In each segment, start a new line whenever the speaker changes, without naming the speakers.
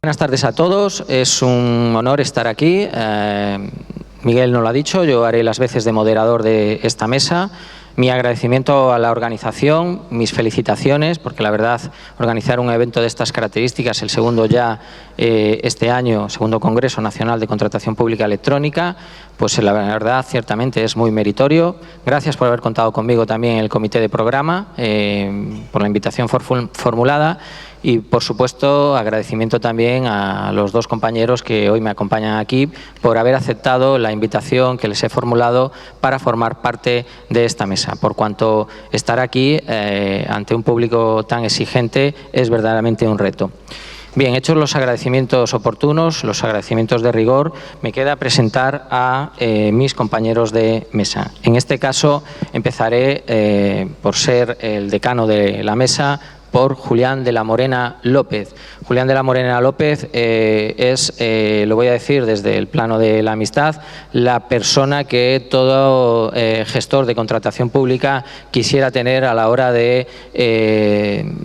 Buenas tardes a todos, es un honor estar aquí. Miguel nos lo ha dicho, yo haré las veces de moderador de esta mesa. Mi agradecimiento a la organización, mis felicitaciones, porque la verdad organizar un evento de estas características, el segundo ya este año, segundo Congreso Nacional de Contratación Pública Electrónica, pues la verdad ciertamente es muy meritorio. Gracias por haber contado conmigo también en el comité de programa, por la invitación formulada. Y, por supuesto, agradecimiento también a los dos compañeros que hoy me acompañan aquí por haber aceptado la invitación que les he formulado para formar parte de esta mesa. Por cuanto estar aquí ante un público tan exigente es verdaderamente un reto. Bien, hechos los agradecimientos oportunos, los agradecimientos de rigor, me queda presentar a mis compañeros de mesa. En este caso, empezaré por ser el decano de la mesa, por Julián de la Morena López. Julián de la Morena López es, lo voy a decir desde el plano de la amistad, la persona que todo gestor de contratación pública quisiera tener a la hora de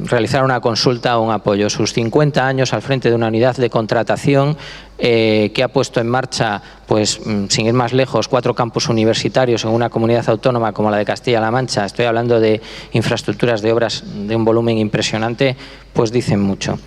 realizar una consulta o un apoyo. Sus 50 años al frente de una unidad de contratación que ha puesto en marcha, pues sin ir más lejos, 4 campus universitarios en una comunidad autónoma como la de Castilla-La Mancha. Estoy hablando de infraestructuras de obras de un volumen impresionante, pues dicen mucho.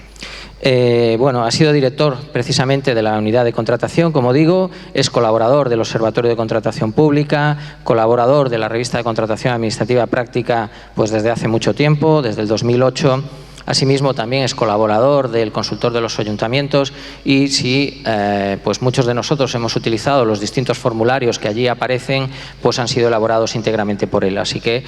Bueno, ha sido director precisamente de la unidad de contratación, como digo, es colaborador del Observatorio de Contratación Pública, colaborador de la revista de Contratación Administrativa Práctica pues desde hace mucho tiempo, desde el 2008. Asimismo, también es colaborador del consultor de los ayuntamientos y sí, pues muchos de nosotros hemos utilizado los distintos formularios que allí aparecen, pues han sido elaborados íntegramente por él. Así que,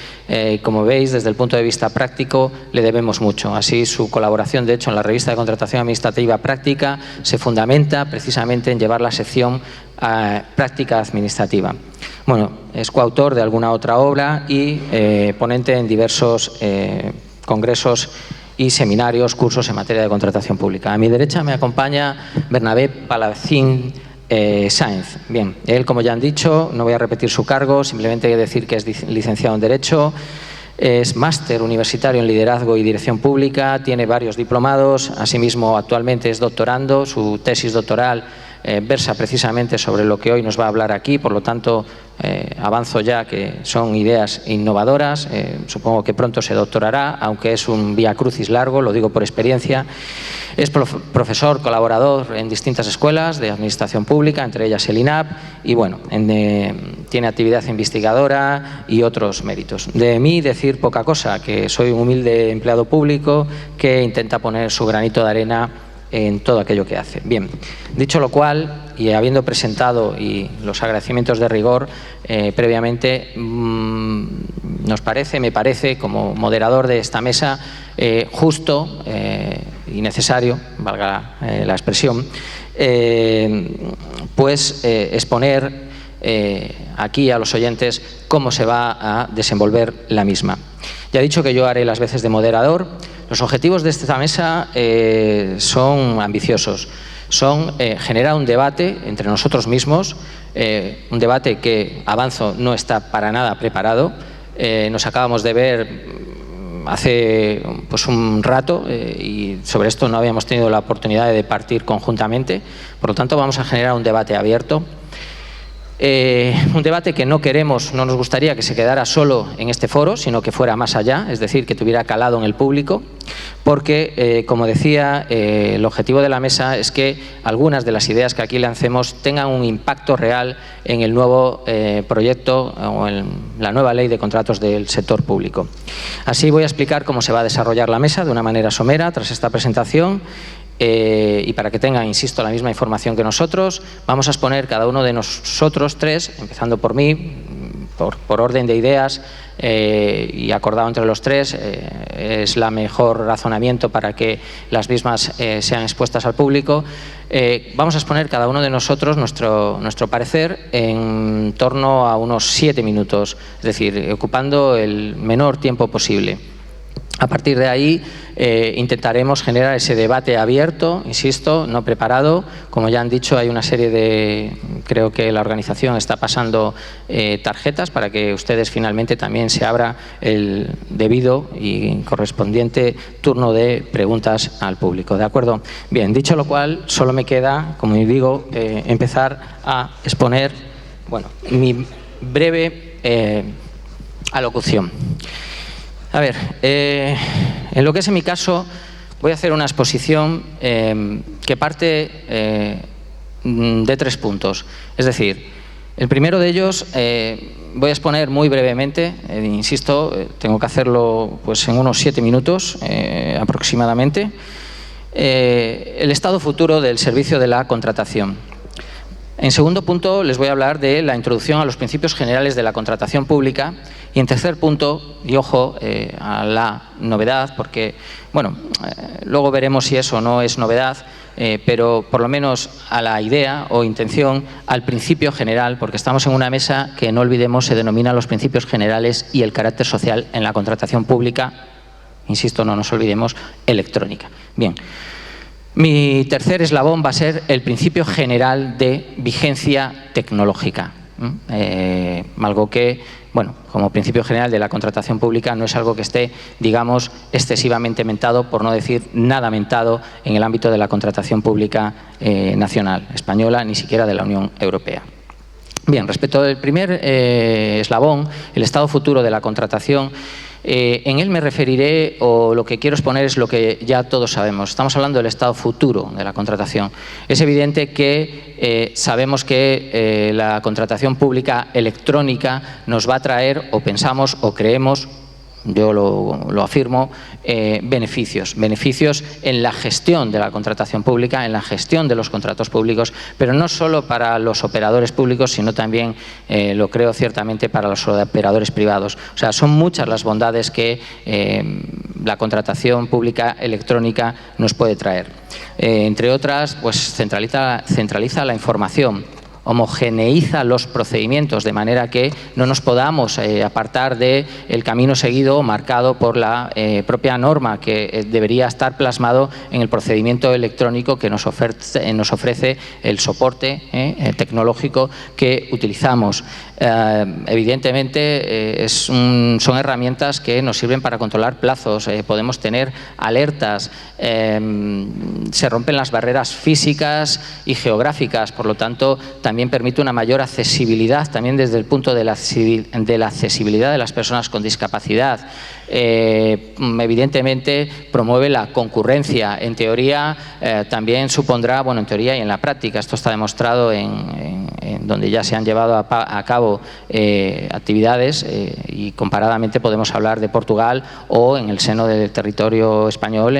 como veis, desde el punto de vista práctico le debemos mucho. Así, su colaboración, de hecho, en la revista de Contratación Administrativa Práctica se fundamenta precisamente en llevar la sección práctica administrativa. Bueno, es coautor de alguna otra obra y ponente en diversos congresos y seminarios, cursos en materia de contratación pública. A mi derecha me acompaña Bernabé Palacín Sáenz. Bien, él, como ya han dicho, no voy a repetir su cargo, simplemente hay que decir que es licenciado en Derecho, es máster universitario en Liderazgo y Dirección Pública, tiene varios diplomados, asimismo actualmente es doctorando, su tesis doctoral versa precisamente sobre lo que hoy nos va a hablar aquí, por lo tanto avanzo ya que son ideas innovadoras, supongo que pronto se doctorará, aunque es un vía crucis largo, lo digo por experiencia. Es profesor colaborador en distintas escuelas de administración pública, entre ellas el INAP, y bueno, tiene actividad investigadora y otros méritos. De mí decir poca cosa, que soy un humilde empleado público que intenta poner su granito de arena en todo aquello que hace. Bien, dicho lo cual, y habiendo presentado y los agradecimientos de rigor previamente, me parece, como moderador de esta mesa, justo y necesario, valga la expresión, pues exponer aquí a los oyentes cómo se va a desenvolver la misma. Ya he dicho que yo haré las veces de moderador. Los objetivos de esta mesa son ambiciosos. Son generar un debate entre nosotros mismos, un debate que, avanzo, no está para nada preparado. Nos acabamos de ver hace pues un rato y sobre esto no habíamos tenido la oportunidad de debatir conjuntamente. Por lo tanto, vamos a generar un debate abierto. Un debate que no nos gustaría que se quedara solo en este foro, sino que fuera más allá, es decir, que tuviera calado en el público, porque, como decía, el objetivo de la mesa es que algunas de las ideas que aquí lancemos tengan un impacto real en el nuevo proyecto o en la nueva ley de contratos del sector público. Así voy a explicar cómo se va a desarrollar la mesa de una manera somera tras esta presentación. Y para que tengan, insisto, la misma información que nosotros, vamos a exponer cada uno de nosotros tres, empezando por mí, por orden de ideas y acordado entre los tres, es la mejor razonamiento para que las mismas sean expuestas al público. Vamos a exponer cada uno de nosotros nuestro parecer en torno a unos 7 minutos, es decir, ocupando el menor tiempo posible. A partir de ahí intentaremos generar ese debate abierto, insisto, no preparado. Como ya han dicho, hay una serie de, creo que la organización está pasando tarjetas para que ustedes finalmente también se abra el debido y correspondiente turno de preguntas al público. ¿De acuerdo? Bien, dicho lo cual, solo me queda, como digo, empezar a exponer, bueno, mi breve alocución. A ver, en lo que es en mi caso, voy a hacer una exposición que parte de 3 puntos. Es decir, el primero de ellos voy a exponer muy brevemente, insisto, tengo que hacerlo pues, en unos 7 minutos aproximadamente, el estado futuro del servicio de la contratación. En segundo punto, les voy a hablar de la introducción a los principios generales de la contratación pública. Y en tercer punto, y ojo a la novedad, porque, bueno, luego veremos si eso no es novedad, pero por lo menos a la idea o intención, al principio general, porque estamos en una mesa que, no olvidemos, se denomina los principios generales y el carácter social en la contratación pública, insisto, no nos olvidemos, electrónica. Bien. Mi tercer eslabón va a ser el principio general de vigencia tecnológica, algo que, bueno, como principio general de la contratación pública no es algo que esté, digamos, excesivamente mentado, por no decir nada mentado en el ámbito de la contratación pública nacional, española, ni siquiera de la Unión Europea. Bien, respecto del primer eslabón, el estado futuro de la contratación, en él me referiré, o lo que quiero exponer es lo que ya todos sabemos. Estamos hablando del estado futuro de la contratación. Es evidente que sabemos que la contratación pública electrónica nos va a traer, o pensamos, o creemos, yo lo afirmo, beneficios en la gestión de la contratación pública, en la gestión de los contratos públicos, pero no solo para los operadores públicos, sino también, lo creo ciertamente, para los operadores privados. O sea, son muchas las bondades que la contratación pública electrónica nos puede traer. Entre otras, pues centraliza la información, homogeneiza los procedimientos de manera que no nos podamos apartar del camino seguido o marcado por la propia norma, que debería estar plasmado en el procedimiento electrónico que nos ofrece el soporte tecnológico que utilizamos. Evidentemente son herramientas que nos sirven para controlar plazos, podemos tener alertas, se rompen las barreras físicas y geográficas, por lo tanto también permite una mayor accesibilidad, también desde el punto de la accesibilidad de las personas con discapacidad. Evidentemente promueve la concurrencia. En teoría también supondrá, bueno, en teoría y en la práctica, esto está demostrado en donde ya se han llevado a cabo actividades y comparadamente podemos hablar de Portugal o en el seno del territorio español,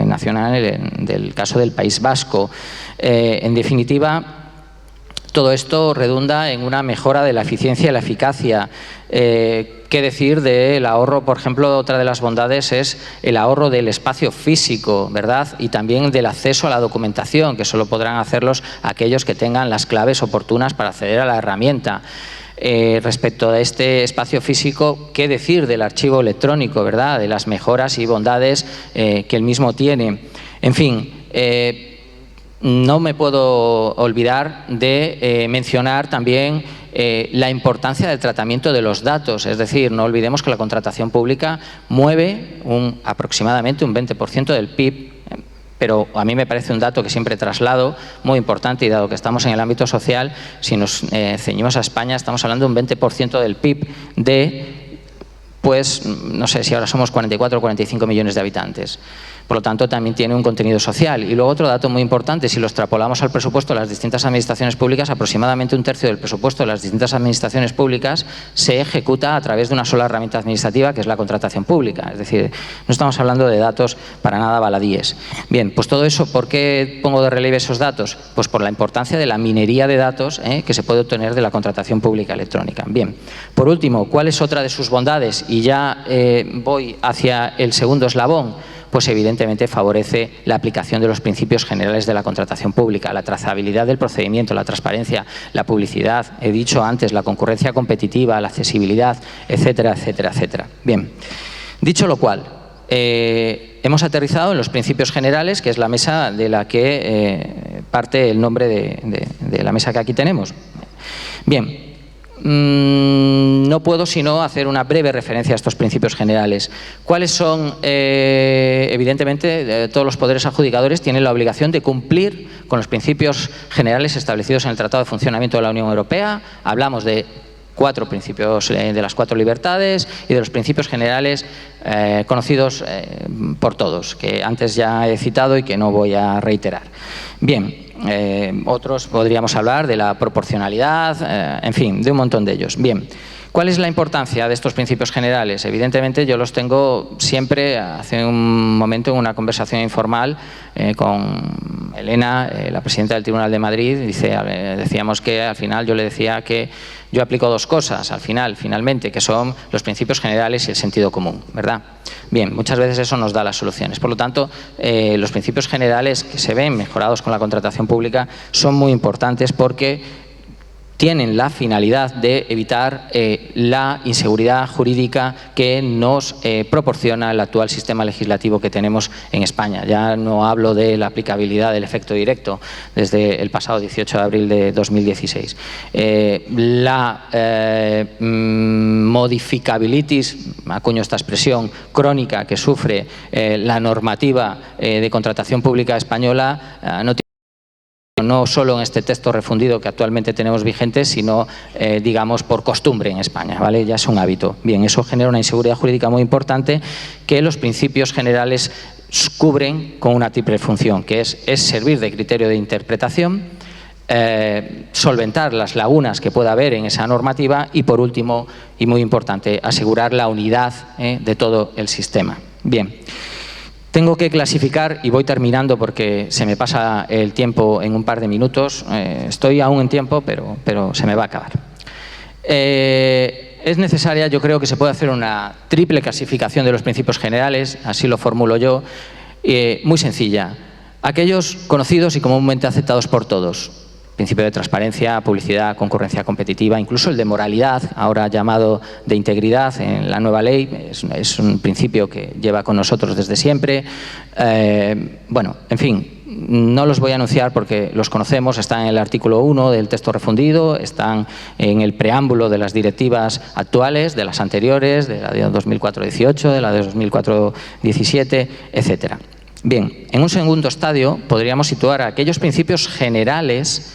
nacional, del caso del País Vasco. En definitiva, todo esto redunda en una mejora de la eficiencia y la eficacia. ¿Qué decir del ahorro? Por ejemplo, otra de las bondades es el ahorro del espacio físico, ¿verdad? Y también del acceso a la documentación, que solo podrán hacerlos aquellos que tengan las claves oportunas para acceder a la herramienta. Respecto a este espacio físico, ¿qué decir del archivo electrónico, verdad? De las mejoras y bondades que el mismo tiene. En fin, no me puedo olvidar de mencionar también la importancia del tratamiento de los datos. Es decir, no olvidemos que la contratación pública mueve aproximadamente un 20% del PIB, pero a mí me parece un dato que siempre traslado, muy importante, y dado que estamos en el ámbito social, si nos ceñimos a España, estamos hablando de un 20% del PIB de, pues, no sé si ahora somos 44 o 45 millones de habitantes. Por lo tanto, también tiene un contenido social. Y luego otro dato muy importante, si lo extrapolamos al presupuesto de las distintas administraciones públicas, aproximadamente un tercio del presupuesto de las distintas administraciones públicas se ejecuta a través de una sola herramienta administrativa, que es la contratación pública. Es decir, no estamos hablando de datos para nada baladíes. Bien, pues todo eso, ¿por qué pongo de relieve esos datos? Pues por la importancia de la minería de datos que se puede obtener de la contratación pública electrónica. Bien, por último, ¿cuál es otra de sus bondades? Y ya voy hacia el segundo eslabón. Pues evidentemente favorece la aplicación de los principios generales de la contratación pública, la trazabilidad del procedimiento, la transparencia, la publicidad, he dicho antes, la concurrencia competitiva, la accesibilidad, etcétera, etcétera, etcétera. Bien, dicho lo cual, hemos aterrizado en los principios generales, que es la mesa de la que parte el nombre de la mesa que aquí tenemos. Bien, no puedo sino hacer una breve referencia a estos principios generales. ¿Cuáles son? Evidentemente, todos los poderes adjudicadores tienen la obligación de cumplir con los principios generales establecidos en el Tratado de Funcionamiento de la Unión Europea. Hablamos de 4 principios de las 4 libertades y de los principios generales conocidos por todos, que antes ya he citado y que no voy a reiterar. Bien, otros podríamos hablar de la proporcionalidad, en fin, de un montón de ellos. Bien, ¿cuál es la importancia de estos principios generales? Evidentemente yo los tengo siempre, hace un momento en una conversación informal con Elena, la presidenta del Tribunal de Madrid, decíamos que al final yo le decía que yo aplico 2 cosas finalmente, que son los principios generales y el sentido común, ¿verdad? Bien, muchas veces eso nos da las soluciones. Por lo tanto, los principios generales que se ven mejorados con la contratación pública son muy importantes porque tienen la finalidad de evitar la inseguridad jurídica que nos proporciona el actual sistema legislativo que tenemos en España. Ya no hablo de la aplicabilidad del efecto directo desde el pasado 18 de abril de 2016. La modificabilitis, acuño esta expresión, crónica que sufre la normativa de contratación pública española no solo en este texto refundido que actualmente tenemos vigente, sino, digamos, por costumbre en España, ¿vale? Ya es un hábito. Bien, eso genera una inseguridad jurídica muy importante que los principios generales cubren con una triple función, que es servir de criterio de interpretación, solventar las lagunas que pueda haber en esa normativa y, por último, y muy importante, asegurar la unidad de todo el sistema. Bien. Tengo que clasificar, y voy terminando porque se me pasa el tiempo en un par de minutos. Estoy aún en tiempo, pero se me va a acabar. Es necesaria, yo creo que se puede hacer una triple clasificación de los principios generales, así lo formulo yo, muy sencilla. Aquellos conocidos y comúnmente aceptados por todos. Principio de transparencia, publicidad, concurrencia competitiva, incluso el de moralidad, ahora llamado de integridad en la nueva ley, es un principio que lleva con nosotros desde siempre. Bueno, en fin, no los voy a anunciar porque los conocemos, están en el artículo 1 del texto refundido, están en el preámbulo de las directivas actuales, de las anteriores, de la de 2004-18, de la de 2004-17, etcétera. Bien, en un segundo estadio podríamos situar a aquellos principios generales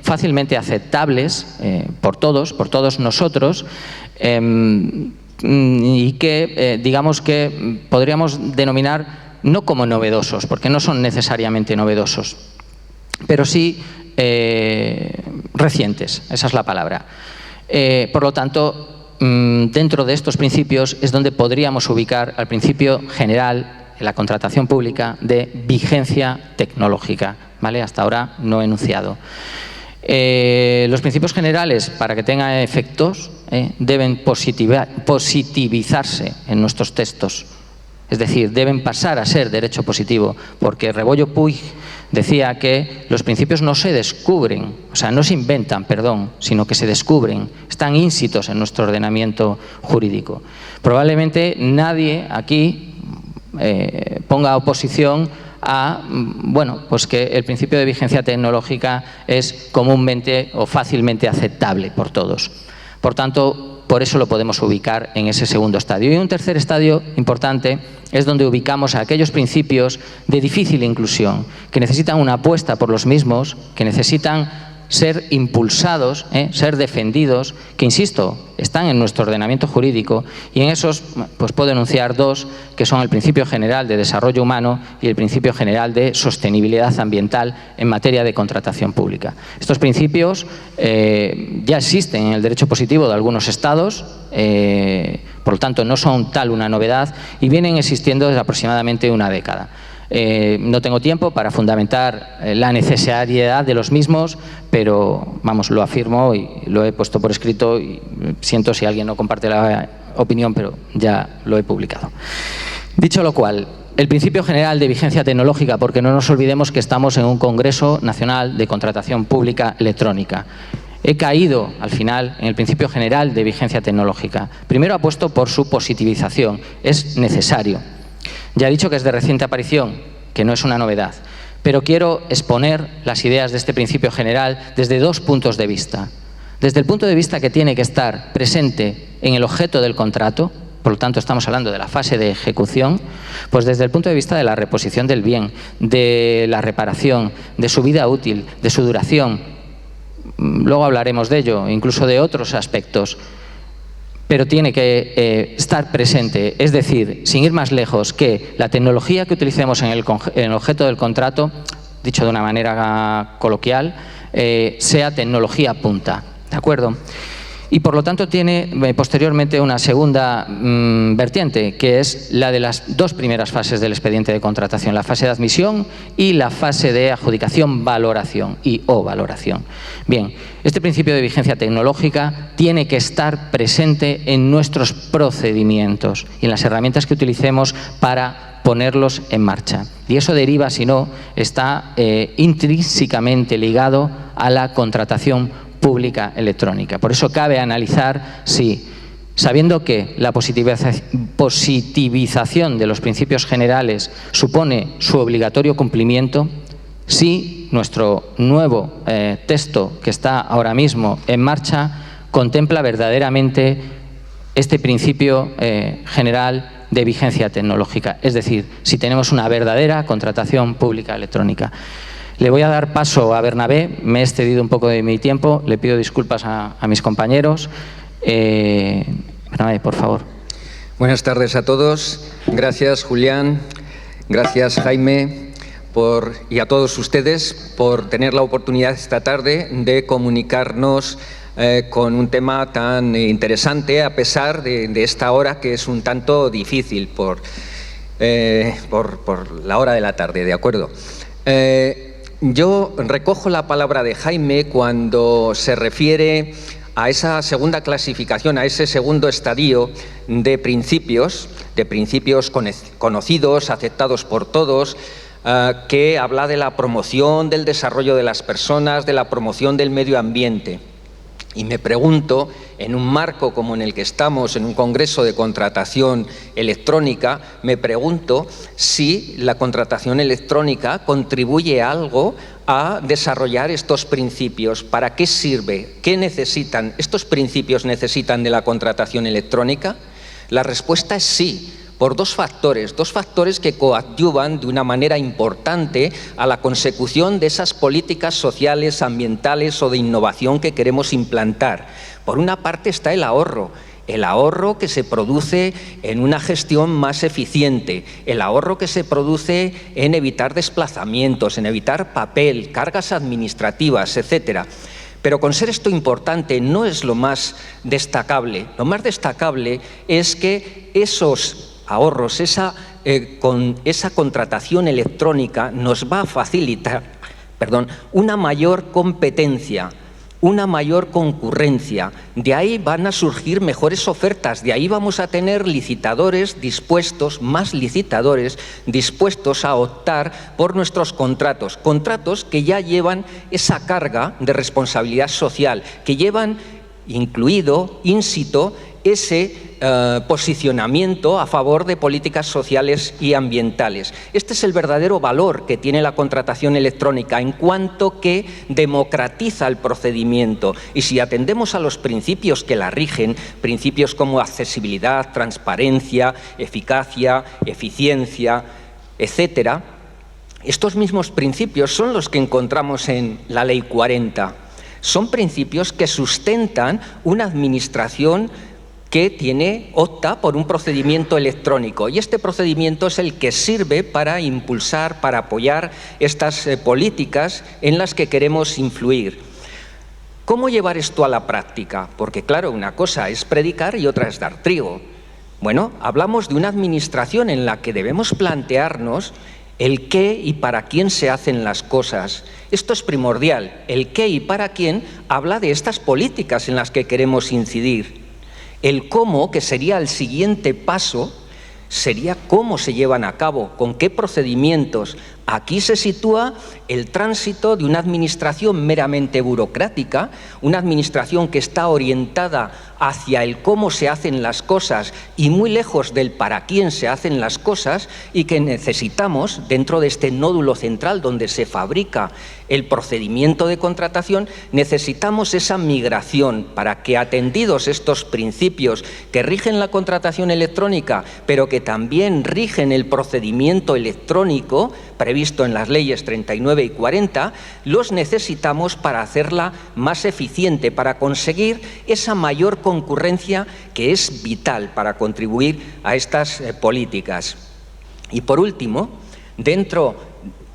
fácilmente aceptables por todos nosotros y que digamos que podríamos denominar no como novedosos, porque no son necesariamente novedosos, pero sí recientes, esa es la palabra. Por lo tanto, dentro de estos principios es donde podríamos ubicar al principio general en la contratación pública de vigencia tecnológica, ¿vale? Hasta ahora no enunciado. Los principios generales, para que tengan efectos, deben positivizarse en nuestros textos. Es decir, deben pasar a ser derecho positivo, porque Rebollo Puig decía que los principios no se descubren, o sea, no se inventan, perdón, sino que se descubren, están íncitos en nuestro ordenamiento jurídico. Probablemente nadie aquí ponga oposición a, bueno, pues que el principio de vigencia tecnológica es comúnmente o fácilmente aceptable por todos. Por tanto, por eso lo podemos ubicar en ese segundo estadio. Y un tercer estadio importante es donde ubicamos a aquellos principios de difícil inclusión, que necesitan una apuesta por los mismos, que necesitan ser impulsados, ser defendidos, que, insisto, están en nuestro ordenamiento jurídico, y en esos pues puedo enunciar 2, que son el principio general de desarrollo humano y el principio general de sostenibilidad ambiental en materia de contratación pública. Estos principios ya existen en el derecho positivo de algunos estados, por lo tanto no son tal una novedad y vienen existiendo desde aproximadamente una década. No tengo tiempo para fundamentar la necesariedad de los mismos, pero vamos, lo afirmo y lo he puesto por escrito y siento si alguien no comparte la opinión, pero ya lo he publicado. Dicho lo cual, el principio general de vigencia tecnológica, porque no nos olvidemos que estamos en un Congreso Nacional de Contratación Pública Electrónica. He caído, al final, en el principio general de vigencia tecnológica. Primero apuesto por su positivización, es necesario. Ya he dicho que es de reciente aparición, que no es una novedad, pero quiero exponer las ideas de este principio general desde dos puntos de vista. Desde el punto de vista que tiene que estar presente en el objeto del contrato, por lo tanto estamos hablando de la fase de ejecución, pues desde el punto de vista de la reposición del bien, de la reparación, de su vida útil, de su duración. Luego hablaremos de ello, incluso de otros aspectos, pero tiene que estar presente, es decir, sin ir más lejos, que la tecnología que utilicemos en el objeto del contrato, dicho de una manera coloquial, sea tecnología punta, ¿de acuerdo? Y por lo tanto tiene posteriormente una segunda vertiente, que es la de las dos primeras fases del expediente de contratación, la fase de admisión y la fase de adjudicación, valoración o valoración. Bien, este principio de vigencia tecnológica tiene que estar presente en nuestros procedimientos y en las herramientas que utilicemos para ponerlos en marcha. Y eso deriva, si no, está intrínsecamente ligado a la contratación pública electrónica. Por eso cabe analizar si, sabiendo que la positivización de los principios generales supone su obligatorio cumplimiento, si nuestro nuevo texto que está ahora mismo en marcha contempla verdaderamente este principio general de vigencia tecnológica, es decir, si tenemos una verdadera contratación pública electrónica. Le voy a dar paso a Bernabé, me he excedido un poco de mi tiempo, le pido disculpas a mis compañeros. Bernabé, por favor.
Buenas tardes a todos. Gracias, Julián. Gracias, Jaime, y a todos ustedes por tener la oportunidad esta tarde de comunicarnos con un tema tan interesante, a pesar de esta hora que es un tanto difícil por la hora de la tarde, ¿de acuerdo? Yo recojo la palabra de Jaime cuando se refiere a esa segunda clasificación, a ese segundo estadio de principios conocidos, aceptados por todos, que habla de la promoción del desarrollo de las personas, de la promoción del medio ambiente. Y me pregunto, en un marco como en el que estamos, en un congreso de contratación electrónica, me pregunto si la contratación electrónica contribuye algo a desarrollar estos principios. ¿Para qué sirve? ¿Qué necesitan? ¿Estos principios necesitan de la contratación electrónica? La respuesta es sí. Por dos factores que coadyuvan de una manera importante a la consecución de esas políticas sociales, ambientales o de innovación que queremos implantar. Por una parte está el ahorro que se produce en una gestión más eficiente, el ahorro que se produce en evitar desplazamientos, en evitar papel, cargas administrativas, etcétera. Pero con ser esto importante no es lo más destacable. Lo más destacable es que esos ahorros, con esa contratación electrónica nos va a facilitar una mayor competencia, una mayor concurrencia. De ahí van a surgir mejores ofertas, de ahí vamos a tener más licitadores dispuestos a optar por nuestros contratos que ya llevan esa carga de responsabilidad social, que llevan incluido, ínsito, ese posicionamiento a favor de políticas sociales y ambientales. Este es el verdadero valor que tiene la contratación electrónica en cuanto que democratiza el procedimiento. Y si atendemos a los principios que la rigen, principios como accesibilidad, transparencia, eficacia, eficiencia, etcétera, estos mismos principios son los que encontramos en la Ley 40. Son principios que sustentan una administración que opta por un procedimiento electrónico, y este procedimiento es el que sirve para impulsar, para apoyar estas políticas en las que queremos influir. ¿Cómo llevar esto a la práctica? Porque claro, una cosa es predicar y otra es dar trigo. Bueno, hablamos de una administración en la que debemos plantearnos el qué y para quién se hacen las cosas. Esto es primordial. El qué y para quién habla de estas políticas en las que queremos incidir. El cómo, que sería el siguiente paso, sería cómo se llevan a cabo, con qué procedimientos. Aquí se sitúa el tránsito de una administración meramente burocrática, una administración que está orientada hacia el cómo se hacen las cosas y muy lejos del para quién se hacen las cosas, y que necesitamos, dentro de este nódulo central donde se fabrica el procedimiento de contratación, necesitamos esa migración para que, atendidos estos principios que rigen la contratación electrónica, pero que también rigen el procedimiento electrónico previsto en las leyes 39 y 40, los necesitamos para hacerla más eficiente, para conseguir esa mayor concurrencia que es vital para contribuir a estas políticas. Y por último,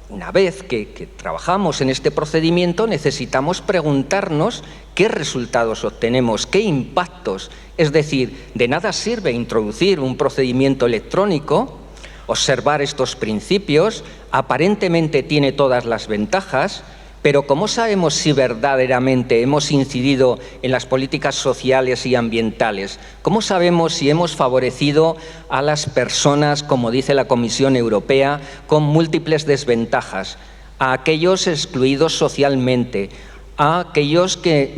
una vez que trabajamos en este procedimiento, necesitamos preguntarnos qué resultados obtenemos, qué impactos. Es decir, de nada sirve introducir un procedimiento electrónico, observar estos principios, aparentemente tiene todas las ventajas, pero ¿cómo sabemos si verdaderamente hemos incidido en las políticas sociales y ambientales? ¿Cómo sabemos si hemos favorecido a las personas, como dice la Comisión Europea, con múltiples desventajas, a aquellos excluidos socialmente, a aquellos que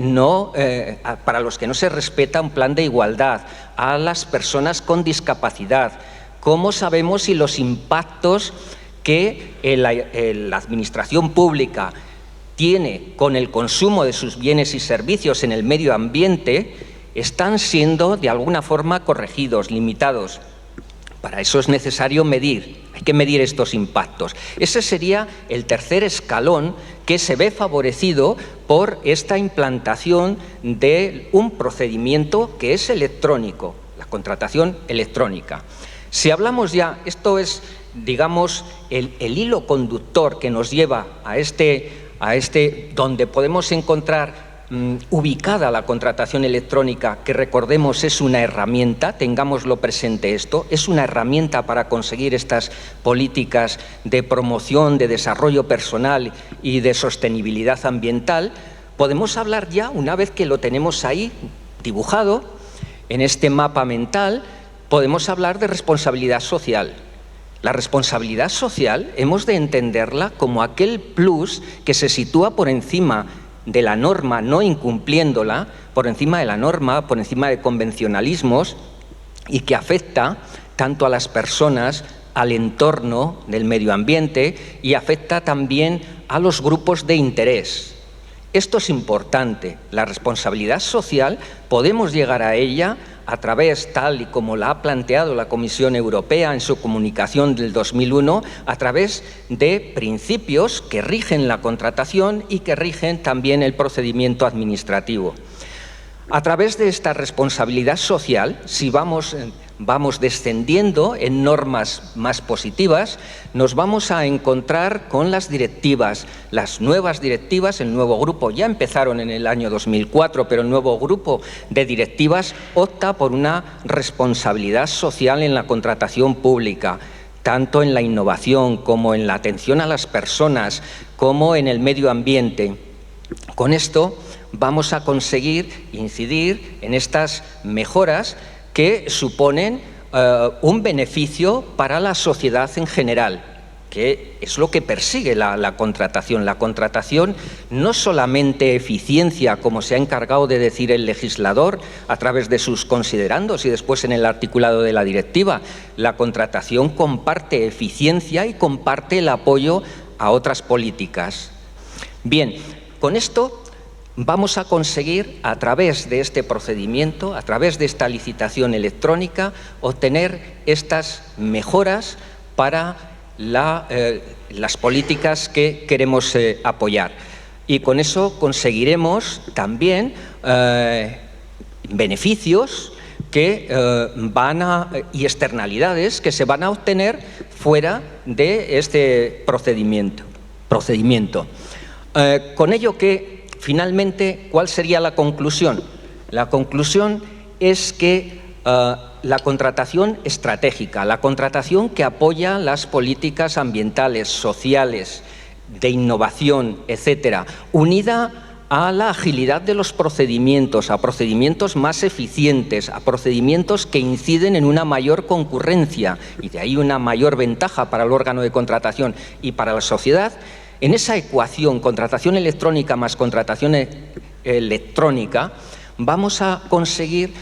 para los que no se respeta un plan de igualdad, a las personas con discapacidad? ¿Cómo sabemos si los impactos que la administración pública tiene con el consumo de sus bienes y servicios en el medio ambiente están siendo de alguna forma corregidos, limitados? Para eso es necesario medir, hay que medir estos impactos. Ese sería el tercer escalón que se ve favorecido por esta implantación de un procedimiento que es electrónico, la contratación electrónica. Si hablamos ya, esto es, digamos, el hilo conductor que nos lleva a este donde podemos encontrar ubicada la contratación electrónica, que recordemos es una herramienta, tengámoslo presente esto, es una herramienta para conseguir estas políticas de promoción, de desarrollo personal y de sostenibilidad ambiental. Podemos hablar ya, una vez que lo tenemos ahí dibujado en este mapa mental, podemos hablar de responsabilidad social. La responsabilidad social hemos de entenderla como aquel plus que se sitúa por encima de la norma, no incumpliéndola, por encima de la norma, por encima de convencionalismos, y que afecta tanto a las personas, al entorno del medio ambiente, y afecta también a los grupos de interés. Esto es importante. La responsabilidad social podemos llegar a ella a través, tal y como la ha planteado la Comisión Europea en su comunicación del 2001, a través de principios que rigen la contratación y que rigen también el procedimiento administrativo. A través de esta responsabilidad social, si vamos descendiendo en normas más positivas, nos vamos a encontrar con las directivas. Las nuevas directivas, el nuevo grupo, ya empezaron en el año 2004, pero el nuevo grupo de directivas opta por una responsabilidad social en la contratación pública, tanto en la innovación como en la atención a las personas, como en el medio ambiente. Con esto vamos a conseguir incidir en estas mejoras que suponen un beneficio para la sociedad en general, que es lo que persigue la contratación. La contratación no solamente eficiencia, como se ha encargado de decir el legislador a través de sus considerandos y después en el articulado de la directiva. La contratación comparte eficiencia y comparte el apoyo a otras políticas. Bien, con esto vamos a conseguir, a través de este procedimiento, a través de esta licitación electrónica, obtener estas mejoras para las políticas que queremos apoyar. Y con eso conseguiremos también beneficios que y externalidades que se van a obtener fuera de este procedimiento. Con ello que, finalmente, ¿cuál sería la conclusión? La conclusión es que la contratación estratégica, la contratación que apoya las políticas ambientales, sociales, de innovación, etcétera, unida a la agilidad de los procedimientos, a procedimientos más eficientes, a procedimientos que inciden en una mayor concurrencia y de ahí una mayor ventaja para el órgano de contratación y para la sociedad. En esa ecuación, contratación electrónica más contratación electrónica, vamos a conseguir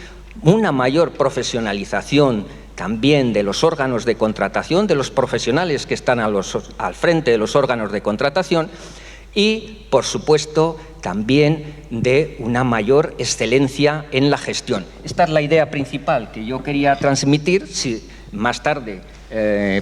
una mayor profesionalización también de los órganos de contratación, de los profesionales que están al frente de los órganos de contratación y, por supuesto, también de una mayor excelencia en la gestión. Esta es la idea principal que yo quería transmitir. Si más tarde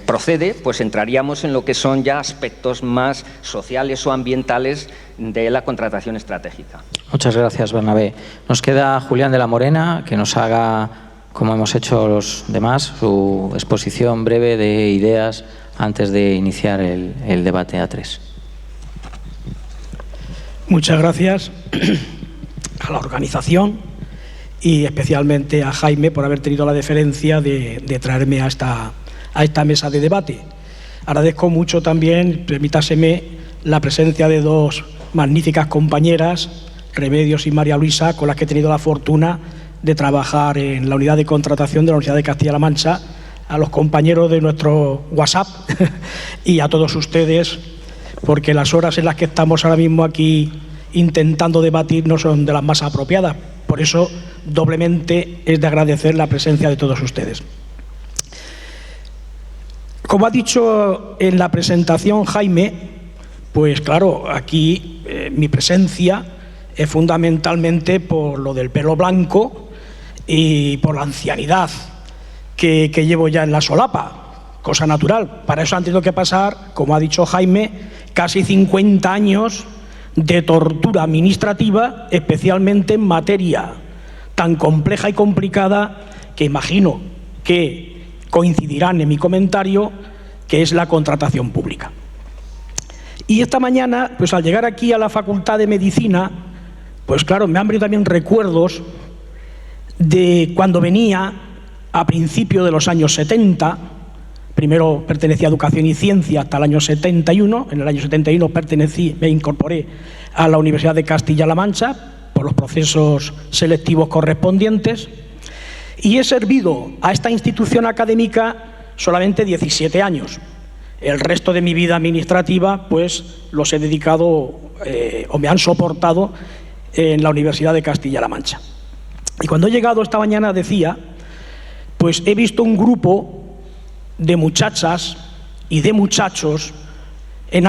procede, pues entraríamos en lo que son ya aspectos más sociales o ambientales de la contratación estratégica.
Muchas gracias, Bernabé. Nos queda Julián de la Morena, que nos haga, como hemos hecho los demás, su exposición breve de ideas antes de iniciar el debate A3.
Muchas gracias a la organización y especialmente a Jaime por haber tenido la deferencia de traerme a esta mesa de debate. Agradezco mucho también, permítaseme, la presencia de dos magníficas compañeras, Remedios y María Luisa, con las que he tenido la fortuna de trabajar en la unidad de contratación de la Universidad de Castilla-La Mancha, a los compañeros de nuestro WhatsApp y a todos ustedes, porque las horas en las que estamos ahora mismo aquí intentando debatir no son de las más apropiadas. Por eso, doblemente es de agradecer la presencia de todos ustedes. Como ha dicho en la presentación Jaime, pues claro, aquí mi presencia es fundamentalmente por lo del pelo blanco y por la ancianidad que llevo ya en la solapa, cosa natural. Para eso han tenido que pasar, como ha dicho Jaime, casi 50 años de tortura administrativa, especialmente en materia tan compleja y complicada que imagino que coincidirán en mi comentario, que es la contratación pública. Y esta mañana, pues al llegar aquí a la Facultad de Medicina, pues claro, me han venido también recuerdos de cuando venía a principios de los años 70, primero pertenecía a Educación y Ciencia hasta el año 71, en el año 71 me incorporé a la Universidad de Castilla-La Mancha por los procesos selectivos correspondientes y he servido a esta institución académica solamente 17 años. El resto de mi vida administrativa pues los he dedicado o me han soportado en la Universidad de Castilla-La Mancha. Y cuando he llegado esta mañana decía, pues he visto un grupo de muchachas y de muchachos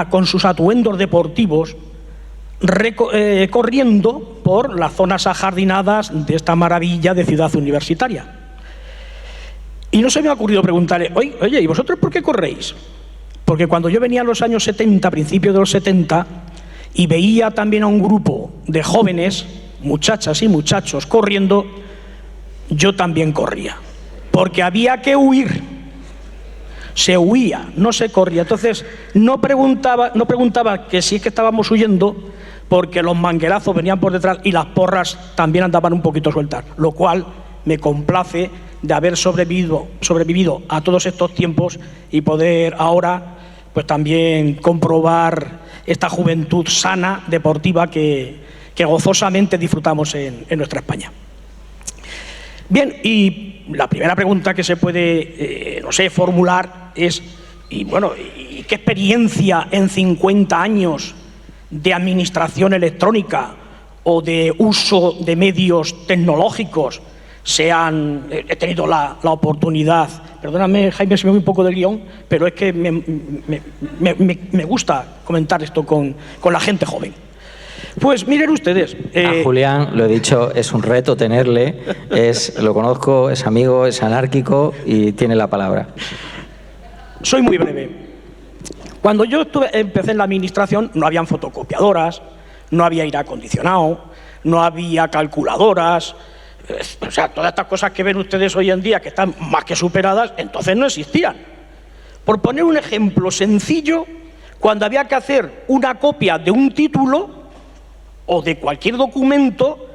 con sus atuendos deportivos corriendo por las zonas ajardinadas de esta maravilla de ciudad universitaria. Y no se me ha ocurrido preguntarle, oye, ¿y vosotros por qué corréis? Porque cuando yo venía en los años 70, principios de los 70, y veía también a un grupo de jóvenes, muchachas y muchachos corriendo, yo también corría. Porque había que huir. Se huía, no se corría. Entonces, no preguntaba que si es que estábamos huyendo, porque los manguerazos venían por detrás y las porras también andaban un poquito sueltas, lo cual me complace de haber sobrevivido a todos estos tiempos y poder ahora pues también comprobar esta juventud sana, deportiva, que gozosamente disfrutamos en nuestra España. Bien, y la primera pregunta que se puede, formular es, ¿y qué experiencia en 50 años de administración electrónica o de uso de medios tecnológicos he tenido la oportunidad? Perdóname, Jaime, si me voy un poco del guión, pero es que me gusta comentar esto con la gente joven. Pues miren ustedes...
A Julián, lo he dicho, es un reto tenerle, lo conozco, es amigo, es anárquico y tiene la palabra.
Soy muy breve. Cuando yo empecé en la administración no habían fotocopiadoras, no había aire acondicionado, no había calculadoras, o sea, todas estas cosas que ven ustedes hoy en día que están más que superadas, entonces no existían. Por poner un ejemplo sencillo, cuando había que hacer una copia de un título o de cualquier documento,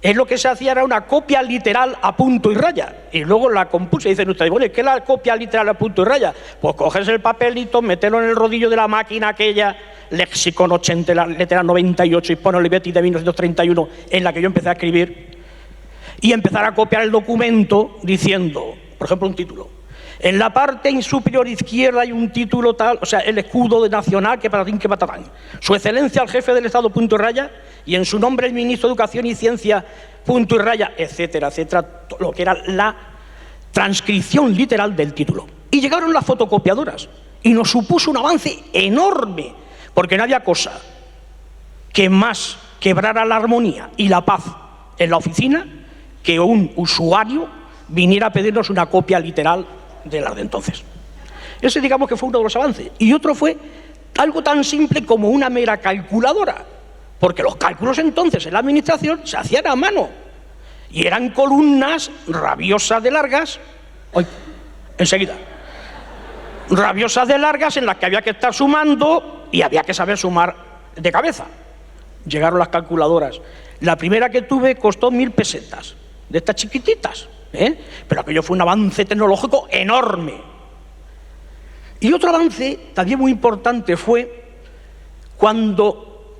lo que se hacía era una copia literal a punto y raya. Y luego la compuse y dicen ustedes, bueno, ¿qué es la copia literal a punto y raya? Pues coges el papelito, meterlo en el rodillo de la máquina aquella, Lexicon 80, la letra 98, Hispano Olivetti de 1931, en la que yo empecé a escribir, y empezar a copiar el documento diciendo, por ejemplo, un título, En la parte superior izquierda hay un título tal, o sea, el escudo nacional, que patatín, que patatán. Su excelencia el jefe del Estado, punto y raya, y en su nombre el ministro de Educación y Ciencia, punto y raya, etcétera, etcétera, lo que era la transcripción literal del título. Y llegaron las fotocopiadoras y nos supuso un avance enorme, porque no había cosa que más quebrara la armonía y la paz en la oficina que un usuario viniera a pedirnos una copia literal de las de entonces. Ese, digamos, que fue uno de los avances. Y otro fue algo tan simple como una mera calculadora, porque los cálculos entonces en la administración se hacían a mano y eran columnas rabiosas de largas, enseguida, rabiosas de largas en las que había que estar sumando y había que saber sumar de cabeza. Llegaron las calculadoras. La primera que tuve costó 1000 pesetas, de estas chiquititas, pero aquello fue un avance tecnológico enorme. Y otro avance también muy importante fue cuando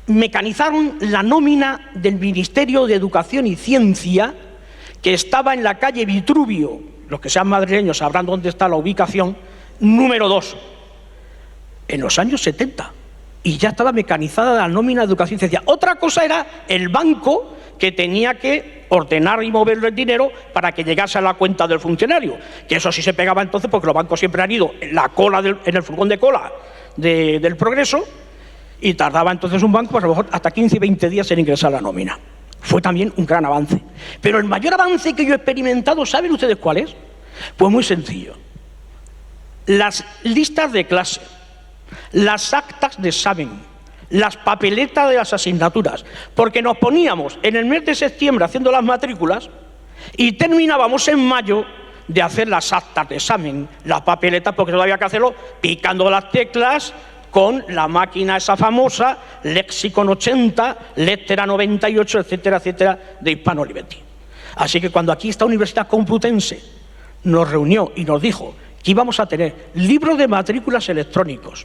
mecanizaron la nómina del Ministerio de Educación y Ciencia, que estaba en la calle Vitruvio, los que sean madrileños sabrán dónde está la ubicación, número 2, en los años 70. Y ya estaba mecanizada la nómina de Educación y Ciencia. Otra cosa era el banco, que tenía que ordenar y mover el dinero para que llegase a la cuenta del funcionario, que eso sí se pegaba entonces, porque los bancos siempre han ido en la cola en el furgón de cola del Progreso, y tardaba entonces un banco, pues a lo mejor hasta 15 y 20 días en ingresar la nómina. Fue también un gran avance. Pero el mayor avance que yo he experimentado, ¿saben ustedes cuál es? Pues muy sencillo. Las listas de clase, las actas de examen, las papeletas de las asignaturas, porque nos poníamos en el mes de septiembre haciendo las matrículas y terminábamos en mayo de hacer las actas de examen, las papeletas, porque todavía había que hacerlo picando las teclas con la máquina esa famosa, Lexicon 80, Lettera 98, etcétera, etcétera, de Hispano Olivetti. Así que cuando aquí esta Universidad Complutense nos reunió y nos dijo que íbamos a tener libros de matrículas electrónicos,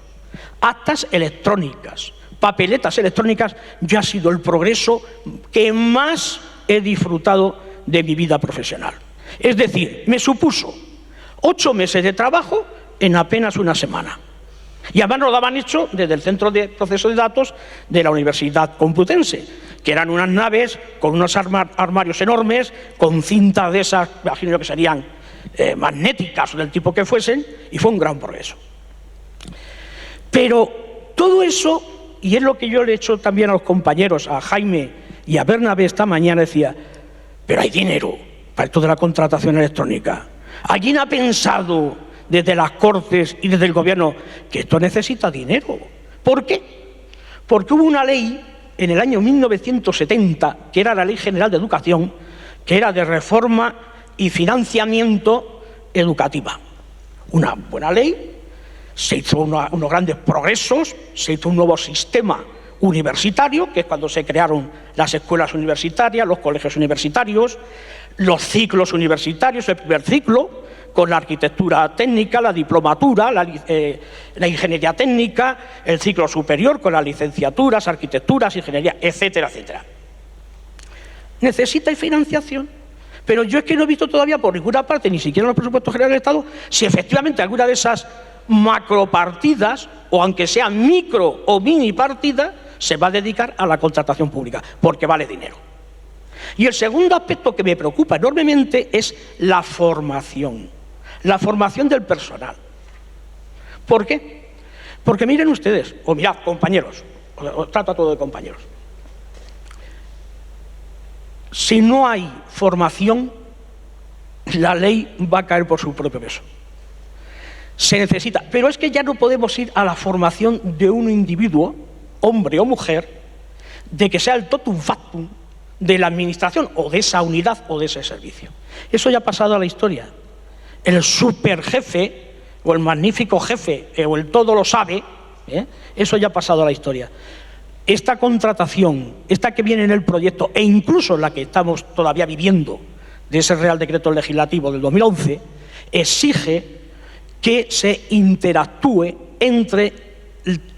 actas electrónicas, papeletas electrónicas, ya ha sido el progreso que más he disfrutado de mi vida profesional. Es decir, me supuso 8 meses de trabajo en apenas una semana. Y además nos lo daban hecho desde el Centro de Proceso de Datos de la Universidad Complutense, que eran unas naves con unos armarios enormes, con cintas de esas, imagino yo que serían magnéticas o del tipo que fuesen, y fue un gran progreso. Pero todo eso, y es lo que yo le he hecho también a los compañeros, a Jaime y a Bernabé esta mañana, decía, pero hay dinero para esto de la contratación electrónica. ¿Alguien ha pensado desde las Cortes y desde el Gobierno que esto necesita dinero? ¿Por qué? Porque hubo una ley en el año 1970, que era la Ley General de Educación, que era de reforma y financiamiento educativa. Una buena ley. Se hizo unos grandes progresos, se hizo un nuevo sistema universitario, que es cuando se crearon las escuelas universitarias, los colegios universitarios, los ciclos universitarios, el primer ciclo, con la arquitectura técnica, la diplomatura, la ingeniería técnica, el ciclo superior con las licenciaturas, arquitecturas, ingeniería, etcétera, etcétera. ¿Necesita financiación? Pero yo es que no he visto todavía por ninguna parte, ni siquiera en los presupuestos generales del Estado, si efectivamente alguna de esas macropartidas, o aunque sea micro o mini partida, se va a dedicar a la contratación pública, porque vale dinero. Y el segundo aspecto que me preocupa enormemente es la formación del personal. ¿Por qué? Porque miren ustedes, o mirad, compañeros, os trato a todos de compañeros. Si no hay formación, la ley va a caer por su propio peso. Se necesita, pero es que ya no podemos ir a la formación de un individuo, hombre o mujer, de que sea el totum factum de la administración o de esa unidad o de ese servicio. Eso ya ha pasado a la historia. El superjefe o el magnífico jefe o el todo lo sabe, eso ya ha pasado a la historia. Esta contratación, esta que viene en el proyecto e incluso la que estamos todavía viviendo de ese Real Decreto Legislativo del 2011, exige que se interactúe entre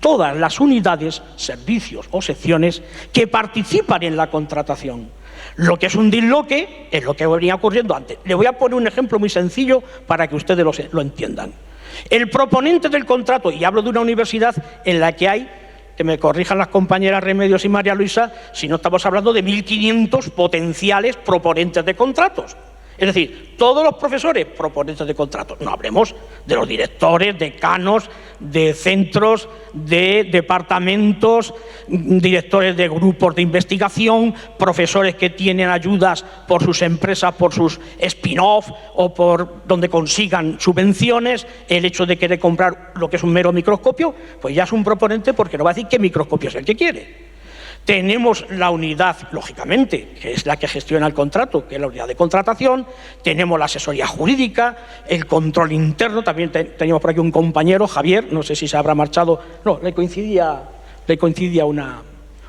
todas las unidades, servicios o secciones que participan en la contratación. Lo que es un disloque es lo que venía ocurriendo antes. Le voy a poner un ejemplo muy sencillo para que ustedes lo entiendan. El proponente del contrato, y hablo de una universidad en la que hay, que me corrijan las compañeras Remedios y María Luisa, si no estamos hablando de 1.500 potenciales proponentes de contratos. Es decir, todos los profesores proponentes de contratos. No hablemos de los directores, decanos, de centros, de departamentos, directores de grupos de investigación, profesores que tienen ayudas por sus empresas, por sus spin-off o por donde consigan subvenciones. El hecho de querer comprar lo que es un mero microscopio, pues ya es un proponente porque no va a decir qué microscopio es el que quiere. Tenemos la unidad, lógicamente, que es la que gestiona el contrato, que es la unidad de contratación. Tenemos la asesoría jurídica, el control interno. También teníamos por aquí un compañero, Javier, no sé si se habrá marchado. No, le coincidía